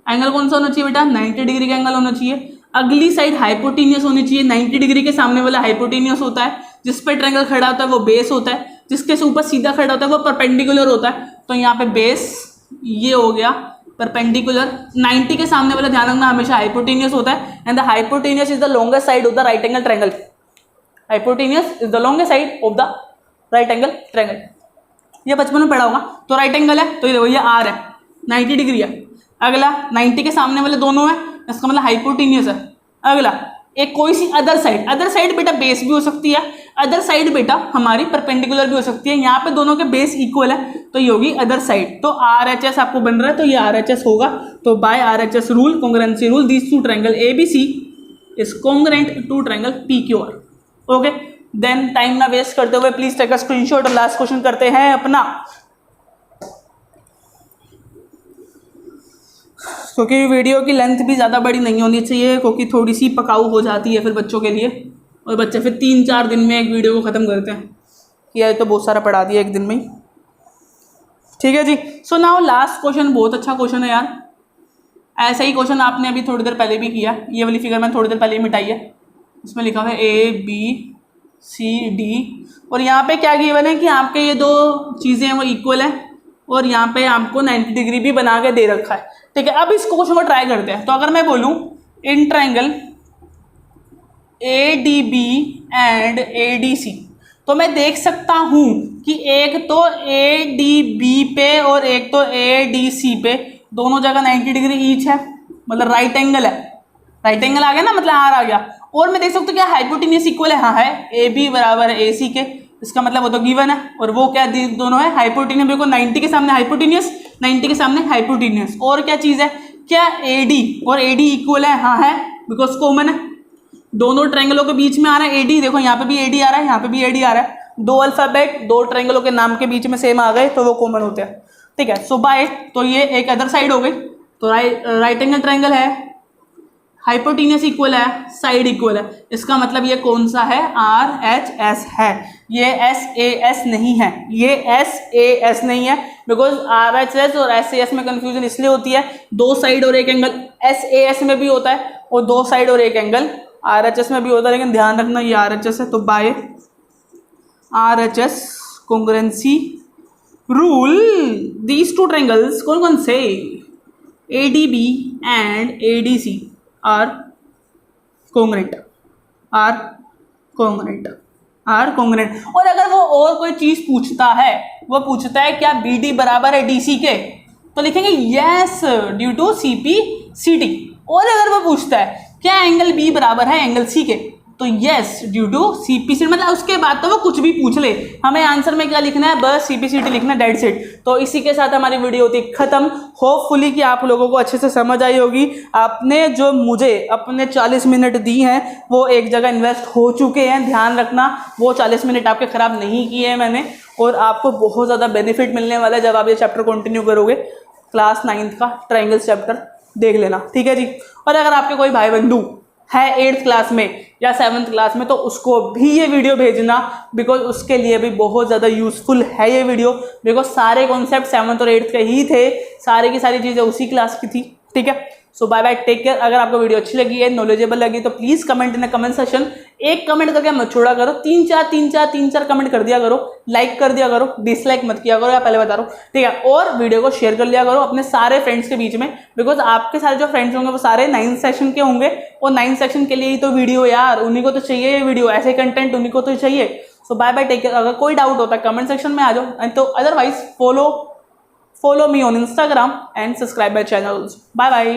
एंगल कौन सा होना चाहिए बेटा, 90 डिग्री का एंगल होना चाहिए। अगली साइड हाइपोटेनियस होनी चाहिए, 90 डिग्री के सामने वाला हाइपोटेनियस होता है, जिस पर ट्रायंगल खड़ा होता है वो बेस होता है, जिसके से ऊपर सीधा खड़ा होता है वो परपेंडिकुलर होता है। तो यहाँ पे बेस ये हो गया, परपेंडिकुलर 90 के सामने वाला ध्यान रखना हमेशा हाइपोटेनियस होता है, and the hypotenuse is the longest side of the right angle triangle. Hypotenuse is the longest side of the right angle triangle, ये बचपन में पढ़ा होगा। तो राइट एंगल है, तो ये देखो ये R है, 90 डिग्री है। अगला 90 के सामने वाले दोनों है, इसका मतलब हाइपोटेनियस है। अगला एक कोई सी अदर साइड बेटा बेस भी हो सकती है, अदर साइड बेटा हमारी परपेंडिकुलर भी हो सकती है। यहाँ पे दोनों के बेस इक्वल है, तो ये होगी अदर साइड। तो RHS आपको बन रहा है, तो ये RHS होगा। तो by RHS rule, congruency rule, these two triangle ABC is congruent to triangle PQR। Okay, then time ना वेस्ट करते हुए प्लीज टेक अ स्क्रीनशॉट और लास्ट क्वेश्चन करते हैं अपना, क्योंकि वीडियो की लेंथ भी ज़्यादा बड़ी नहीं होनी चाहिए, क्योंकि थोड़ी सी पकाऊ हो जाती है फिर बच्चों के लिए, और बच्चे फिर 3-4 दिन में एक वीडियो को ख़त्म करते हैं कि यार तो बहुत सारा पढ़ा दिया एक दिन में ही, ठीक है जी। सो नाउ लास्ट क्वेश्चन, बहुत अच्छा क्वेश्चन है यार। ऐसा ही क्वेश्चन आपने अभी थोड़ी देर पहले भी किया, ये वाली फिगर मैंने थोड़ी देर पहले ही मिटाई है। इसमें लिखा हुआ है ABCD, और यहाँ पे क्या गिवन है कि आपके ये दो चीज़ें हैं वो इक्वल हैं, और यहाँ पे आपको 90 डिग्री भी बना के दे रखा है, ठीक है। अब इस क्वेश्चन को ट्राई करते हैं। तो अगर मैं बोलूँ in triangle ADB and ADC, तो मैं देख सकता हूँ कि एक तो ADB पे और एक तो ADC पे दोनों जगह 90 डिग्री ईच है, मतलब राइट एंगल है। राइट एंगल आ गया ना, मतलब R आ गया। और मैं देख सकता हूँ क्या हाइपोटेनियस इक्वल है, हाँ है, AB बराबर है AC के, इसका मतलब वो तो गिवन है। और वो क्या दोनों है, हाइपोटेनियस, बिल्कुल 90 के सामने हाइपोटेनियस, 90 के सामने हाइपोटेनियस। और क्या चीज़ है, क्या AD और AD इक्वल है, हाँ है, बिकॉज कॉमन है, दोनों ट्रायंगलों के बीच में आ रहा है AD। देखो यहाँ पे भी AD आ रहा है, यहाँ पे भी AD आ रहा है, दो अल्फाबेट दो ट्रायंगलों के नाम के बीच में सेम आ गए तो वो कॉमन होते हैं, ठीक है। सो बाय, तो ये एक अदर साइड हो गई, तो राइट एंगल ट्रायंगल है, हाइपोटेन्यूस इक्वल है, साइड इक्वल है, इसका मतलब ये कौन सा है, RHS है, ये SAS नहीं है, ये SAS नहीं है, बिकॉज RHS और SAS में कंफ्यूजन इसलिए होती है, दो साइड और एक एंगल SAS में भी होता है और दो साइड और एक एंगल RHS में भी होता है, लेकिन ध्यान रखना ये RHS है, तो by RHS congruency rule these two triangles कौन कौन से, ADB and ADC are congruent, are congruent, are congruent. और अगर वो और कोई चीज पूछता है, वो पूछता है क्या BD बराबर है DC के, तो लिखेंगे yes due to CP CT। और अगर वो पूछता है क्या एंगल B बराबर है एंगल C के, तो yes due to CP CT। मतलब उसके बाद तो वो कुछ भी पूछ ले, हमें आंसर में क्या लिखना है, बस CP CT लिखना, डेट सेट। तो इसी के साथ हमारी वीडियो होती है खत्म। होपफुली कि आप लोगों को अच्छे से समझ आई होगी। आपने जो मुझे अपने 40 मिनट दी हैं वो एक जगह इन्वेस्ट हो चुके हैं, ध्यान रखना, वो 40 मिनट आपके ख़राब नहीं किए हैं मैंने, और आपको बहुत ज़्यादा बेनिफिट मिलने वाला है जब आप ये चैप्टर कंटिन्यू करोगे। क्लास 9th का ट्रायंगल्स चैप्टर देख लेना, ठीक है जी। और अगर आपके कोई भाई बंधु है 8th क्लास में या 7th क्लास में, तो उसको भी ये वीडियो भेजना, बिकॉज उसके लिए भी बहुत ज़्यादा यूजफुल है ये वीडियो, बिकॉज सारे कॉन्सेप्ट 7th और 8th के ही थे, सारे की सारी चीज़ें उसी क्लास की थी, ठीक है। So bye bye, take care. अगर आपको वीडियो अच्छी लगी है, नॉलेजेबल लगी, तो please comment in the comment section, एक कमेंट करके मत छोड़ा करो, 3-4 कमेंट कर दिया करो, लाइक कर दिया करो, डिसलाइक मत किया करो, या पहले बता रहा हूँ, ठीक है। और वीडियो को शेयर कर लिया करो अपने सारे फ्रेंड्स के बीच में, बिकॉज आपके सारे जो फ्रेंड्स होंगे वो सारे 9th सेक्शन के होंगे, और 9th सेक्शन के लिए ही तो वीडियो यार, उन्हीं को तो चाहिए ये वीडियो, ऐसे कंटेंट उन्हीं को तो चाहिए। सो बाय बाय, टेक केयर। अगर कोई डाउट होता है कमेंट सेक्शन में आ जाओ, तो otherwise follow me on Instagram and subscribe my channel. Bye bye.